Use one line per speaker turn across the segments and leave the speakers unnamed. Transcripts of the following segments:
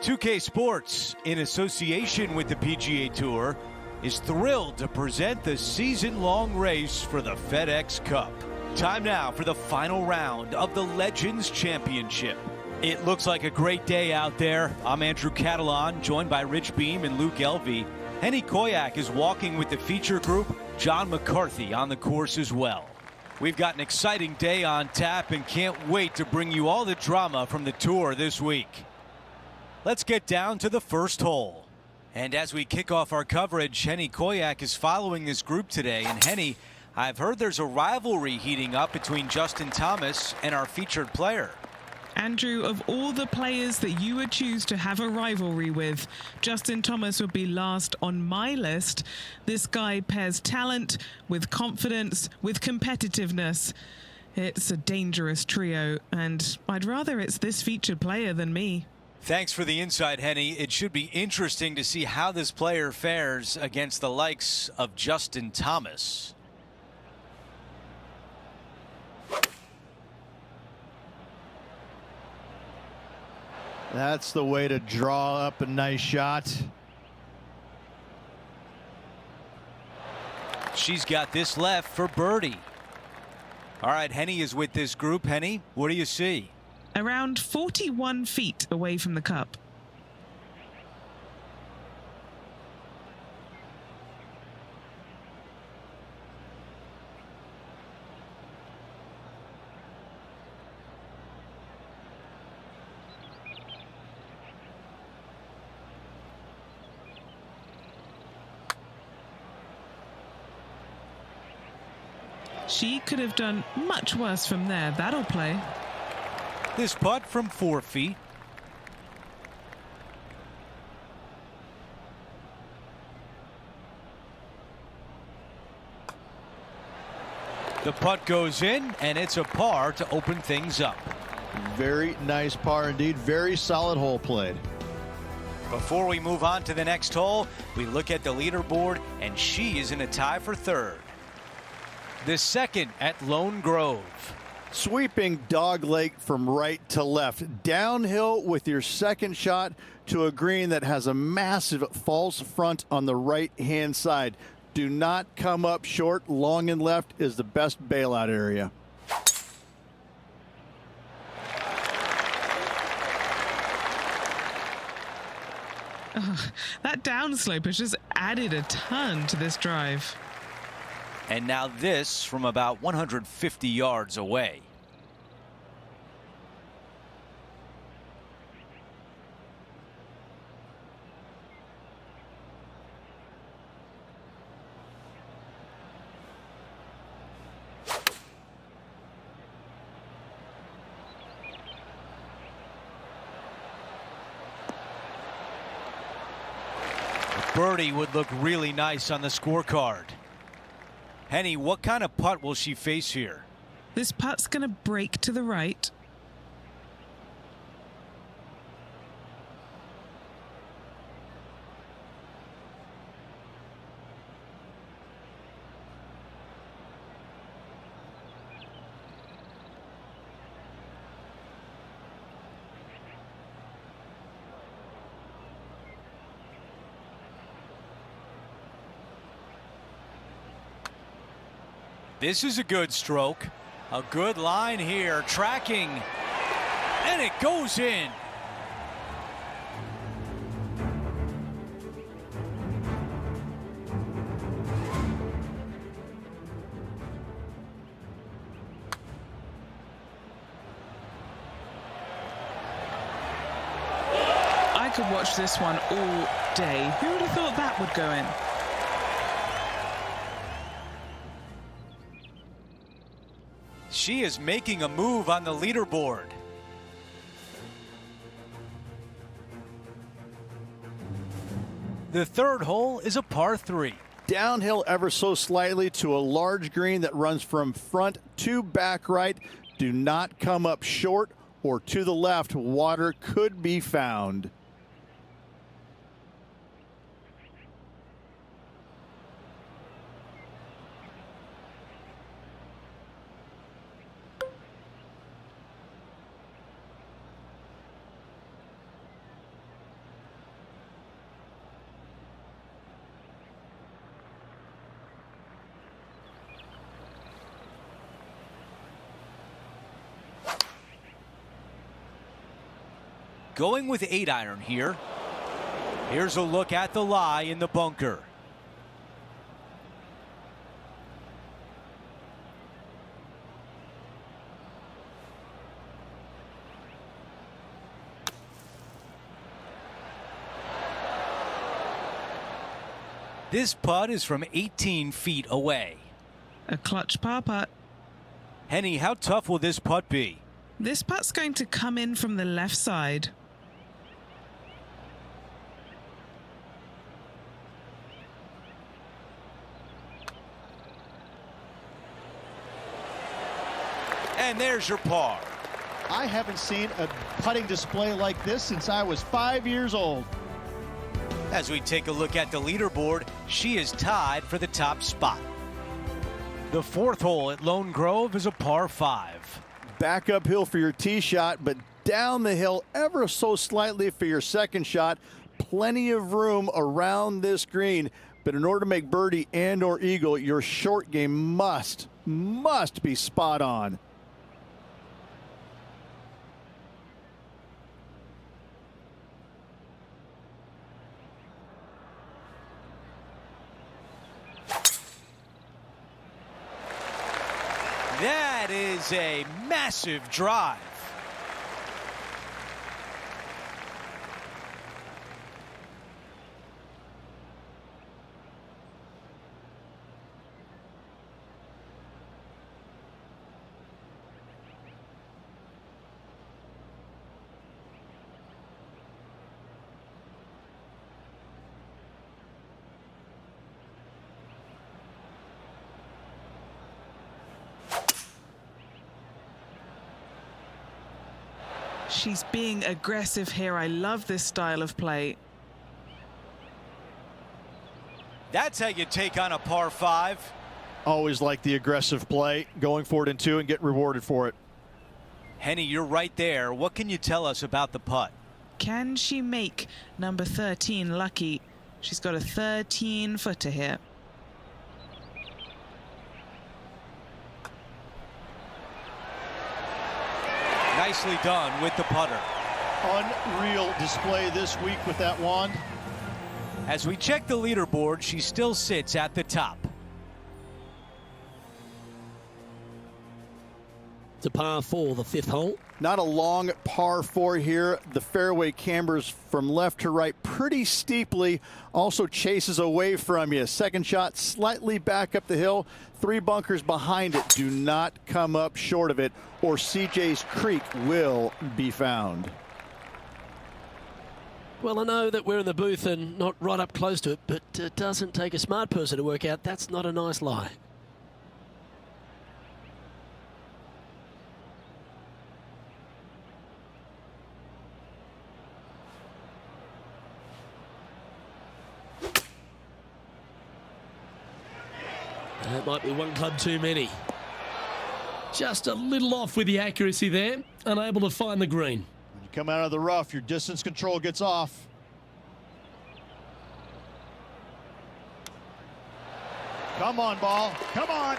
2K Sports, in association with the PGA Tour, is thrilled to present the season-long race for the FedEx Cup. Time now for the final round of the Legends Championship. It looks like a great day out there. I'm Andrew Catalan, joined by Rich Beam and Luke Elvey. Henny Koyak is walking with the feature group. John McCarthy on the course as well. We've got an exciting day on tap and can't wait to bring you all the drama from the tour this week. Let's get down to the first hole. And as we kick off our coverage, Henny Koyak is following this group today. And Henny, I've heard there's a rivalry heating up between Justin Thomas and our featured player.
Andrew, of all the players that you would choose to have a rivalry with, Justin Thomas would be last on my list. This guy pairs talent with confidence, with competitiveness. It's a dangerous trio, and I'd rather it's this featured player than me.
Thanks for the insight, Henny. It should be interesting to see how this player fares against the likes of Justin Thomas.
That's the way to draw up a nice shot.
She's got this left for birdie. All right, Henny is with this group. Henny, what do you see?
Around 41 feet away from the cup. She could have done much worse from there. That'll play.
This putt from 4 feet. The putt goes in, and it's a par to open things up.
Very nice par indeed. Very solid hole played.
Before we move on to the next hole, we look at the leaderboard, and she is in a tie for third. The second at Lone Grove.
Sweeping dogleg from right to left. Downhill with your second shot to a green that has a massive false front on the right-hand side. Do not come up short. Long and left is the best bailout area.
That downslope has just added a ton to this drive.
And now this from about 150 yards away. Birdie would look really nice on the scorecard. Henny, what kind of putt will she face here?
This putt's going to break to the right.
This is a good stroke. A good line here, tracking, and it goes in.
I could watch this one all day. Who would have thought that would go in?
She is making a move on the leaderboard. The third hole is a par 3.
Downhill ever so slightly to a large green that runs from front to back right. Do not come up short or to the left. Water could be found.
going with 8-iron here. Here's a look at the lie in the bunker. This putt is from 18 feet away.
A clutch par putt.
Henny, how tough will this putt be?
This putt's going to come in from the left side.
And there's your par.
I haven't seen a putting display like this since I was 5 years old.
As we take a look at the leaderboard, she is tied for the top spot. The fourth hole at Lone Grove is a par 5.
Back uphill for your tee shot, but down the hill ever so slightly for your second shot. Plenty of room around this green, but in order to make birdie and or eagle, your short game must be spot on.
That is a massive drive.
She's being aggressive here. I love this style of play.
That's how you take on a par 5.
Always like the aggressive play, going for it in 2 and get rewarded for it.
Henny, you're right there. What can you tell us about the putt?
Can she make number 13 lucky? She's got a 13-footer here.
Nicely done with the putter.
Unreal display this week with that wand.
As we check the leaderboard, she still sits at the top.
It's a par 4, the fifth hole.
Not a long par 4 here. The fairway cambers from left to right pretty steeply. Also chases away from you. Second shot slightly back up the hill. 3 bunkers behind it. Do not come up short of it, or CJ's Creek will be found.
Well, I know that we're in the booth and not right up close to it, but it doesn't take a smart person to work out that's not a nice lie. That might be one club too many. Just a little off with the accuracy there, unable to find the green.
When you come out of the rough, your distance control gets off. Come on, ball. Come on.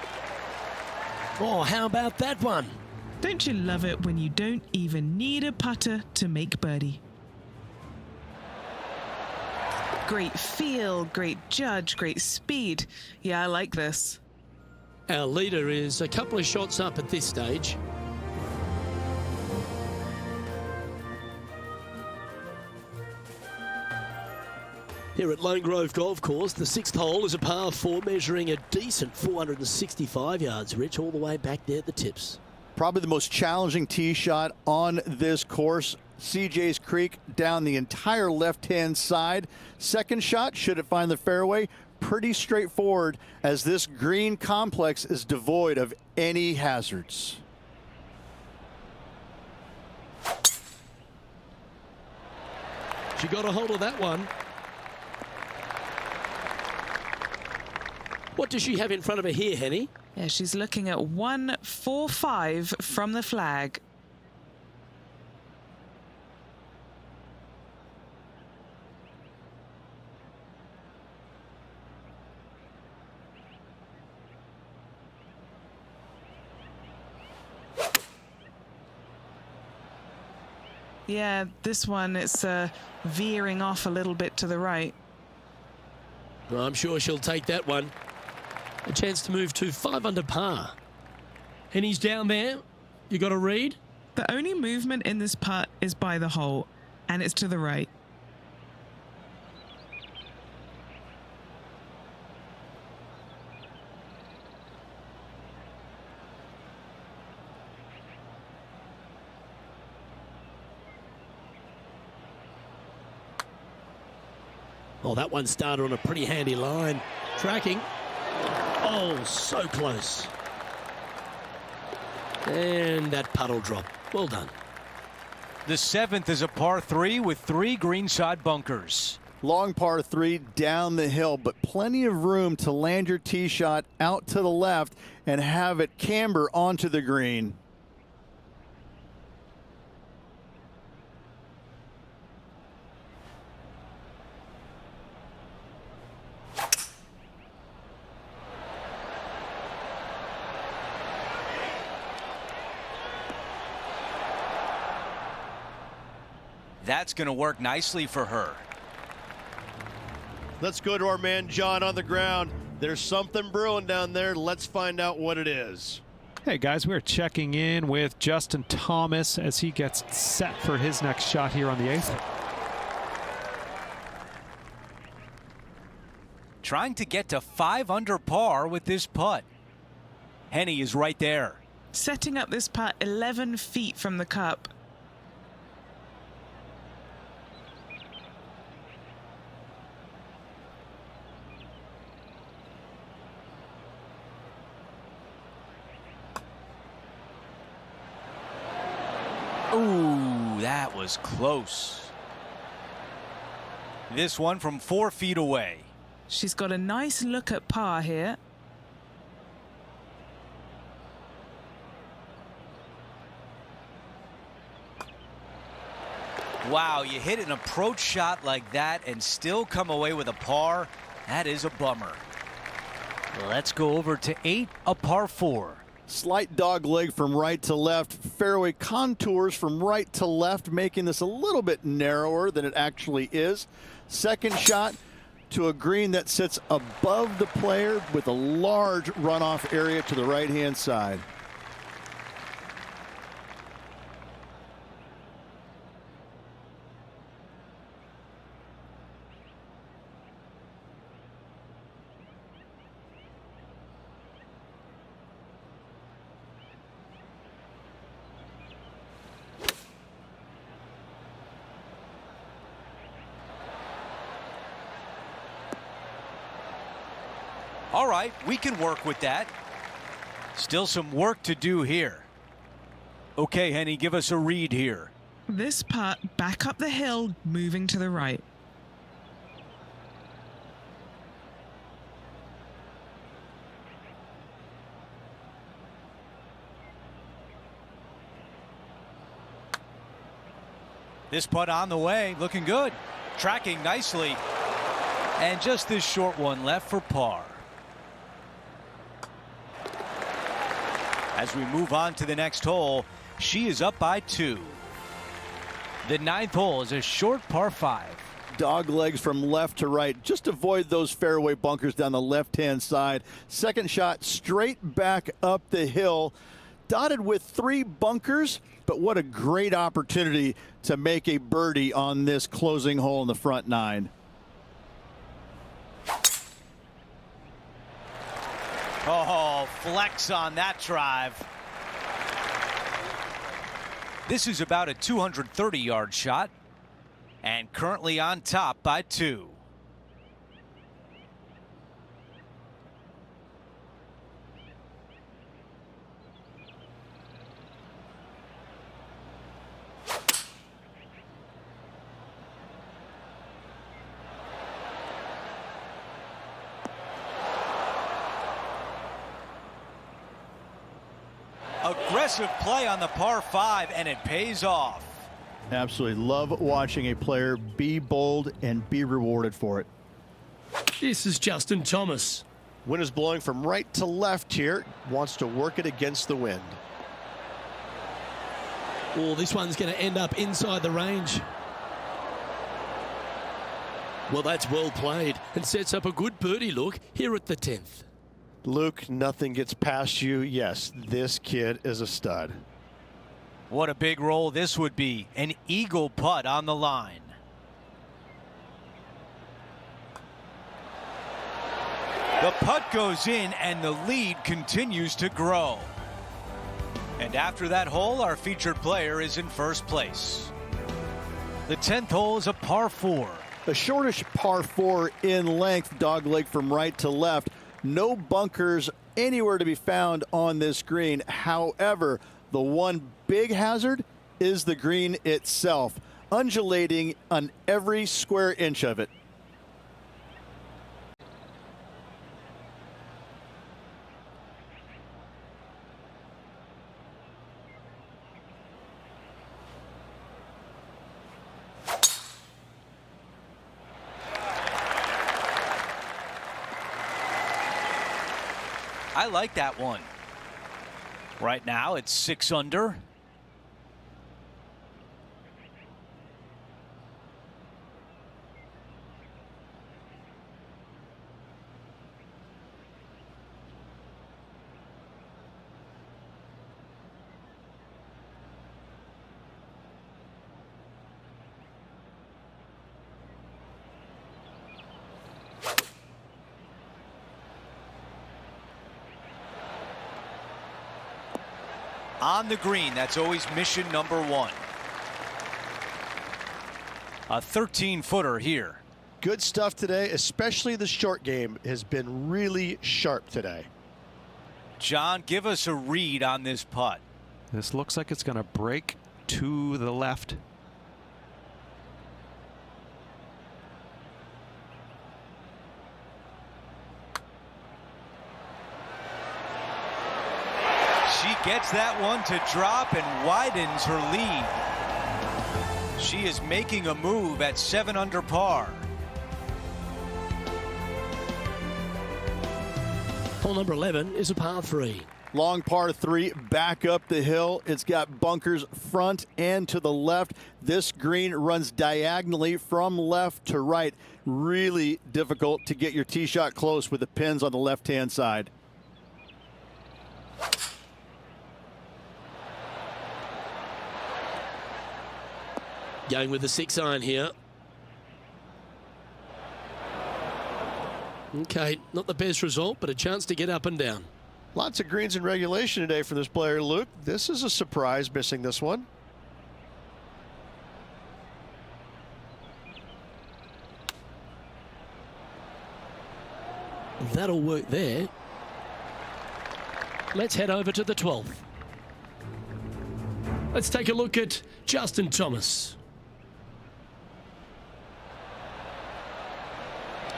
Oh, how about that one?
Don't you love it when you don't even need a putter to make birdie? Great feel, great judge, great speed. Yeah, I like this.
Our leader is a couple of shots up at this stage. Here at Lone Grove Golf Course, the sixth hole is a par 4 measuring a decent 465 yards, Rich, all the way back there at the tips.
Probably the most challenging tee shot on this course. CJ's Creek down the entire left-hand side. Second shot, should it find the fairway, pretty straightforward, as this green complex is devoid of any hazards.
She got a hold of that one. What does she have in front of her here, Henny?
Yeah, she's looking at 145 from the flag. Yeah, this one, it's veering off a little bit to the right.
Well, I'm sure she'll take that one. A chance to move to 5 under par. And he's down there. You got a read?
The only movement in this putt is by the hole, and it's to the right.
Oh, that one started on a pretty handy line. Tracking. Oh, so close. And that puddle drop. Well done.
The 7th is a par 3 with 3 greenside bunkers.
Long par 3 down the hill, but plenty of room to land your tee shot out to the left and have it camber onto the green.
That's going to work nicely for her.
Let's go to our man John on the ground. There's something brewing down there. Let's find out what it is.
Hey guys, we're checking in with Justin Thomas as he gets set for his next shot here on the 8th.
Trying to get to 5 under par with this putt. Henny is right there.
Setting up this putt 11 feet from the cup.
Ooh, that was close. This one from 4 feet away.
She's got a nice look at par here.
Wow, you hit an approach shot like that and still come away with a par. That is a bummer. Let's go over to 8, a par 4.
Slight dog leg from right to left. Fairway contours from right to left, making this a little bit narrower than it actually is. Second shot to a green that sits above the player with a large runoff area to the right-hand side.
All right, we can work with that. Still some work to do here. Okay, Henny, give us a read here.
This putt back up the hill, moving to the right.
This putt on the way, looking good. Tracking nicely. And just this short one left for par. As we move on to the next hole, she is up by 2. The 9th hole is a short par 5.
Dog legs from left to right. Just avoid those fairway bunkers down the left-hand side. Second shot straight back up the hill. Dotted with 3 bunkers, but what a great opportunity to make a birdie on this closing hole in the front 9.
Oh, flex on that drive. This is about a 230-yard shot, and currently on top by 2. Aggressive play on the par 5, and it pays off.
Absolutely love watching a player be bold and be rewarded for it.
This is Justin Thomas.
Wind is blowing from right to left here. Wants to work it against the wind.
Oh, this one's going to end up inside the range. Well, that's well played and sets up a good birdie look here at the 10th.
Luke, nothing gets past you. Yes, this kid is a stud.
What a big roll this would be. An eagle putt on the line. The putt goes in and the lead continues to grow. And after that hole, our featured player is in first place. The 10th hole is a par 4.
A shortish par 4 in length, dogleg from right to left. No bunkers anywhere to be found on this green. However, the one big hazard is the green itself, undulating on every square inch of it.
I like that one. Right now it's 6 under. On the green, that's always mission number 1. A 13-footer here.
Good stuff today, especially the short game has been really sharp today.
John, give us a read on this putt.
This looks like it's going to break to the left.
She gets that one to drop and widens her lead. She is making a move at 7 under par.
Hole number 11 is a par 3.
Long par 3 back up the hill. It's got bunkers front and to the left. This green runs diagonally from left to right. Really difficult to get your tee shot close with the pins on the left-hand side.
Going with the 6-iron here. Okay, not the best result, but a chance to get up and down.
Lots of greens in regulation today for this player, Luke. This is a surprise, missing this one.
That'll work there. Let's head over to the 12th. Let's take a look at Justin Thomas.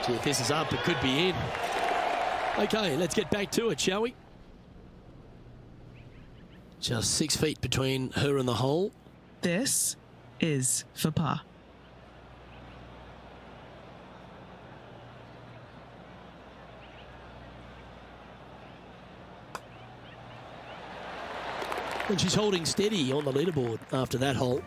Gee, if this is up, it could be in. Okay, let's get back to it, shall we? Just 6 feet between her and the hole.
This is for par.
And she's holding steady on the leaderboard after that hole.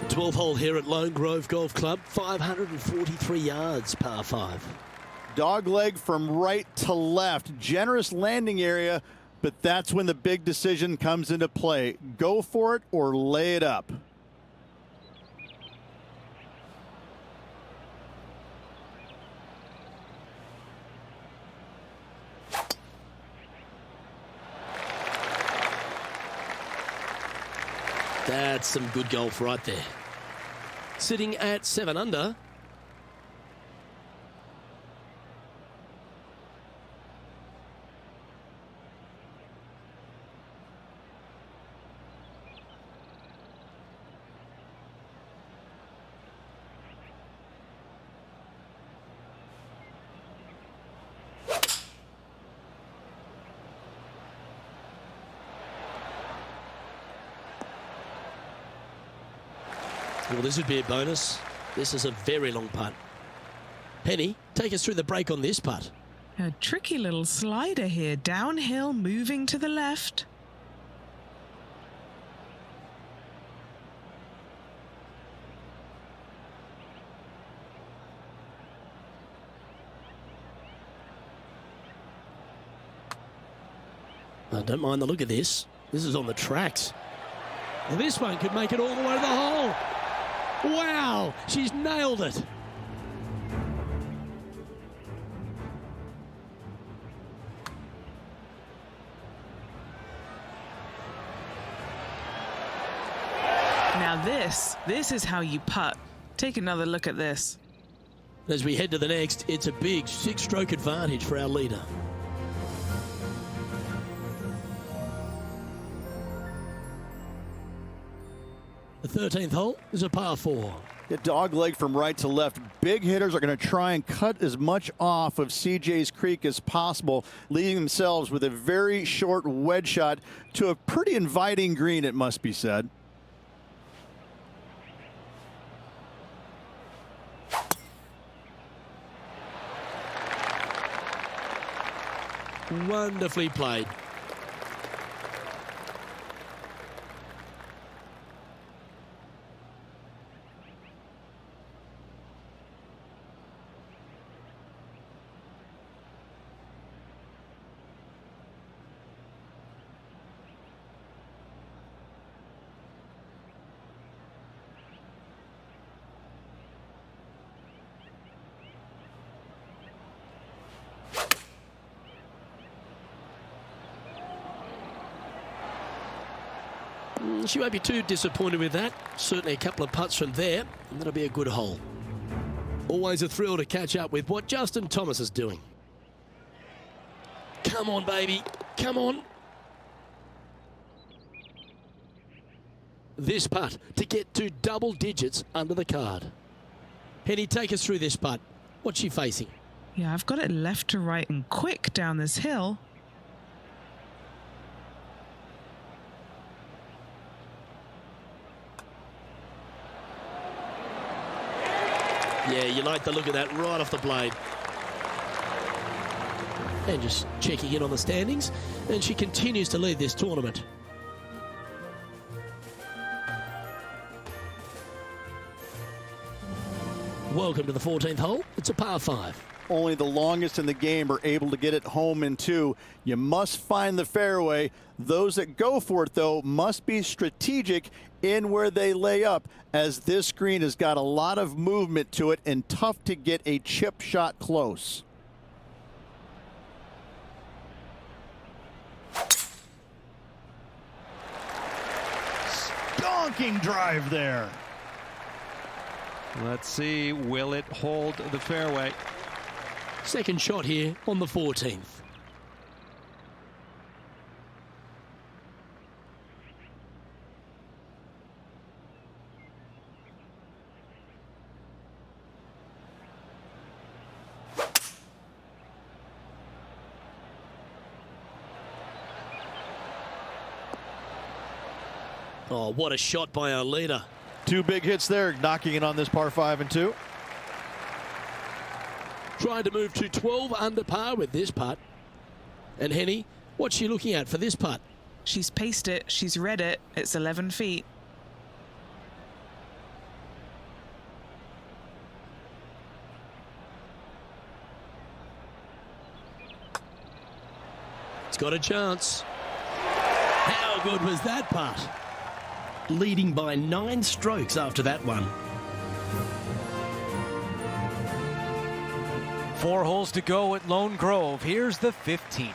The 12th hole here at Lone Grove Golf Club, 543 yards, par 5.
Dogleg from right to left. Generous landing area, but that's when the big decision comes into play. Go for it or lay it up.
That's some good golf right there. Sitting at 7 under. Well, this would be a bonus. This is a very long putt. Penny, take us through the break on this putt.
A tricky little slider here, downhill, moving to the left.
I don't mind the look of this. This is on the tracks. Well, this one could make it all the way to the hole. Wow, she's nailed it.
Now this is how you putt. Take another look at this.
As we head to the next, it's a big 6-stroke advantage for our leader. The 13th hole is a par 4.
The dog leg from right to left. Big hitters are going to try and cut as much off of CJ's Creek as possible, leaving themselves with a very short wedge shot to a pretty inviting green, it must be said.
Wonderfully played. She won't be too disappointed with that. Certainly a couple of putts from there, and that'll be a good hole. Always a thrill to catch up with what Justin Thomas is doing. Come on, baby. Come on. This putt to get to double digits under the card. Henny, take us through this putt. What's she facing?
Yeah, I've got it left to right and quick down this hill.
Yeah, you like the look of that right off the blade. And just checking in on the standings, and she continues to lead this tournament. Welcome to the 14th hole. It's a par 5.
Only the longest in the game are able to get it home in 2. You must find the fairway. Those that go for it, though, must be strategic in where they lay up, as this green has got a lot of movement to it and tough to get a chip shot close.
Stonking drive there.
Let's see, will it hold the fairway?
Second shot here on the 14th. Oh, what a shot by our leader.
2 big hits there, knocking it on this par 5 and 2.
Trying to move to 12 under par with this putt. And Henny, what's she looking at for this putt?
She's paced it. She's read it. It's 11 feet.
It's got a chance. How good was that putt? Leading by 9 strokes after that one.
4 holes to go at Lone Grove. Here's the 15th.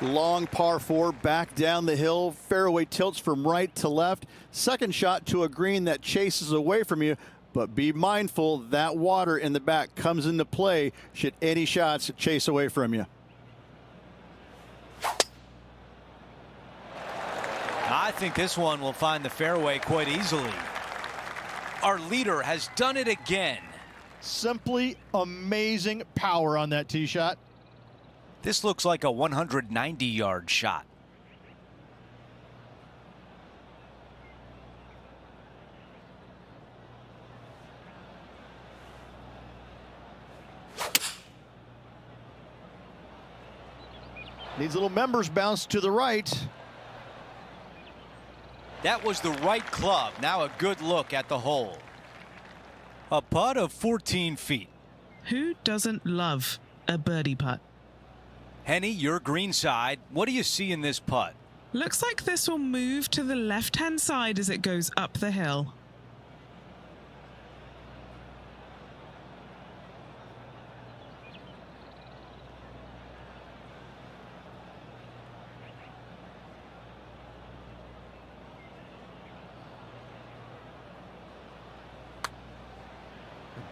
Long par 4 back down the hill. Fairway tilts from right to left. Second shot to a green that chases away from you. But be mindful that water in the back comes into play should any shots chase away from you.
I think this one will find the fairway quite easily. Our leader has done it again.
Simply amazing power on that tee shot.
This looks like a 190-yard shot.
Needs a little members bounce to the right.
That was the right club. Now a good look at the hole. A putt of 14 feet.
Who doesn't love a birdie putt?
Henny, your green side. What do you see in this putt?
Looks like this will move to the left-hand side as it goes up the hill.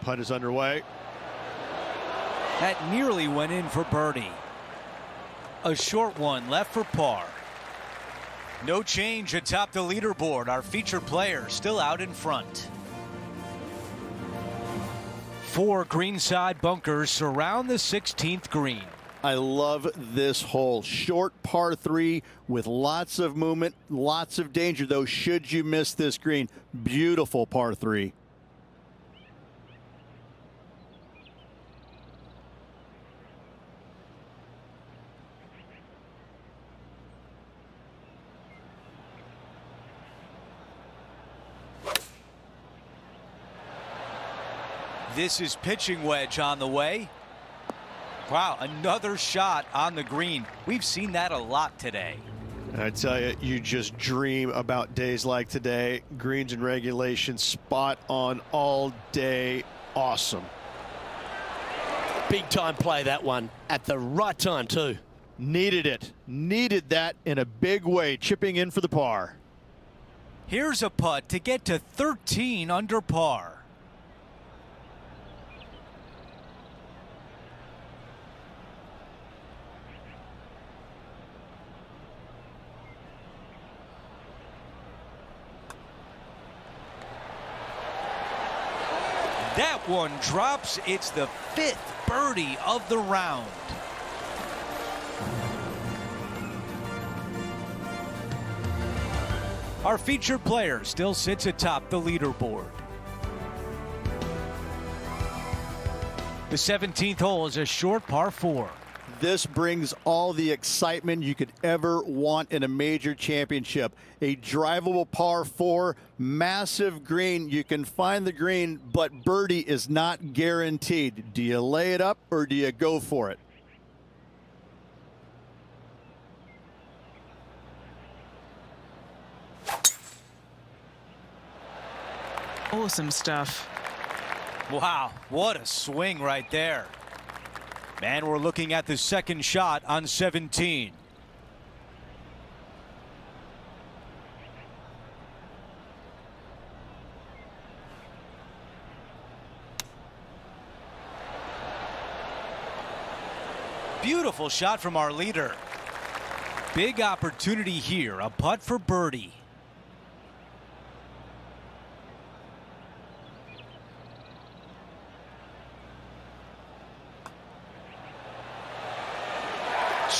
Putt is underway.
That nearly went in for birdie. A short one left for par. No change atop the leaderboard. Our featured player still out in front. 4 greenside bunkers surround the 16th green.
I love this hole. Short par 3 with lots of movement, lots of danger, though, should you miss this green. Beautiful par 3.
This is pitching wedge on the way. Wow, another shot on the green. We've seen that a lot today.
I tell you, you just dream about days like today. Greens and regulation, spot on all day. Awesome.
Big time play, that one, at the right time too.
Needed it. Needed that in a big way, chipping in for the par.
Here's a putt to get to 13 under par. That one drops. It's the 5th birdie of the round. Our featured player still sits atop the leaderboard. The 17th hole is a short par 4.
This brings all the excitement you could ever want in a major championship. A drivable par 4, massive green. You can find the green, but birdie is not guaranteed. Do you lay it up or do you go for it?
Awesome stuff.
Wow, what a swing right there. And we're looking at the second shot on 17. Beautiful shot from our leader. Big opportunity here, a putt for birdie.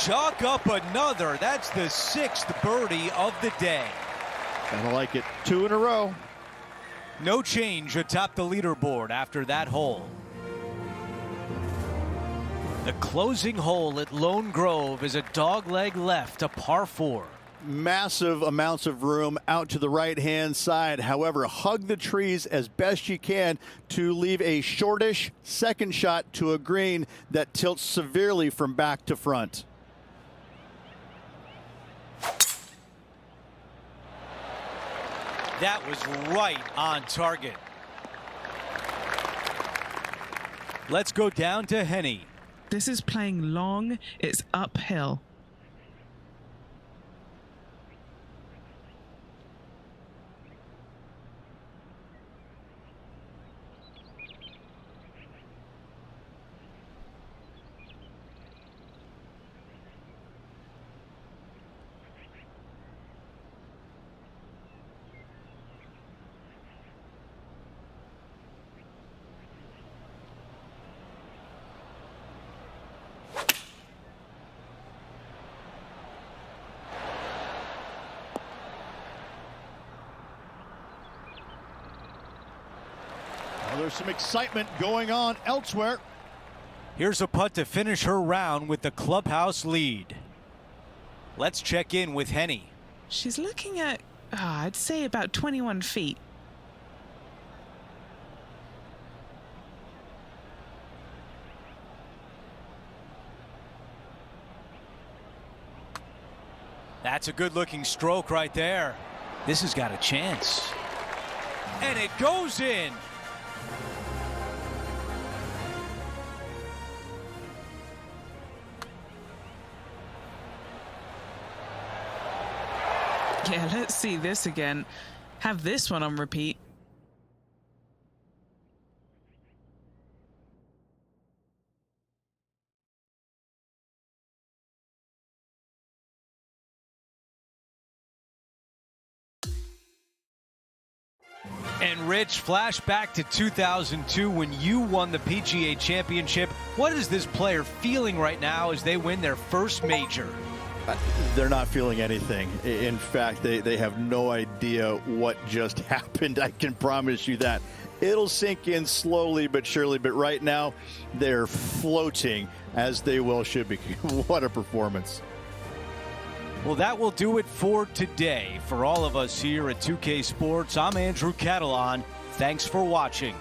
Chalk up another. That's the 6th birdie of the day.
Kinda like it. 2 in a row.
No change atop the leaderboard after that hole. The closing hole at Lone Grove is a dogleg left, a par 4.
Massive amounts of room out to the right-hand side. However, hug the trees as best you can to leave a shortish second shot to a green that tilts severely from back to front.
That was right on target. Let's go down to Henny.
This is playing long. It's uphill.
Well, there's some excitement going on elsewhere.
Here's a putt to finish her round with the clubhouse lead. Let's check in with Henny.
She's looking at, I'd say about 21 feet.
That's a good-looking stroke right there. This has got a chance. And it goes in.
Yeah, let's see this again. Have this one on repeat.
And Rich, flashback to 2002 when you won the PGA Championship. What is this player feeling right now as they win their first major?
They're not feeling anything. In fact, they have no idea what just happened. I can promise you that. It'll sink in slowly but surely, but right now they're floating as they well should be. What a performance.
Well, that will do it for today. For all of us here at 2K Sports, I'm Andrew Catalan. Thanks for watching.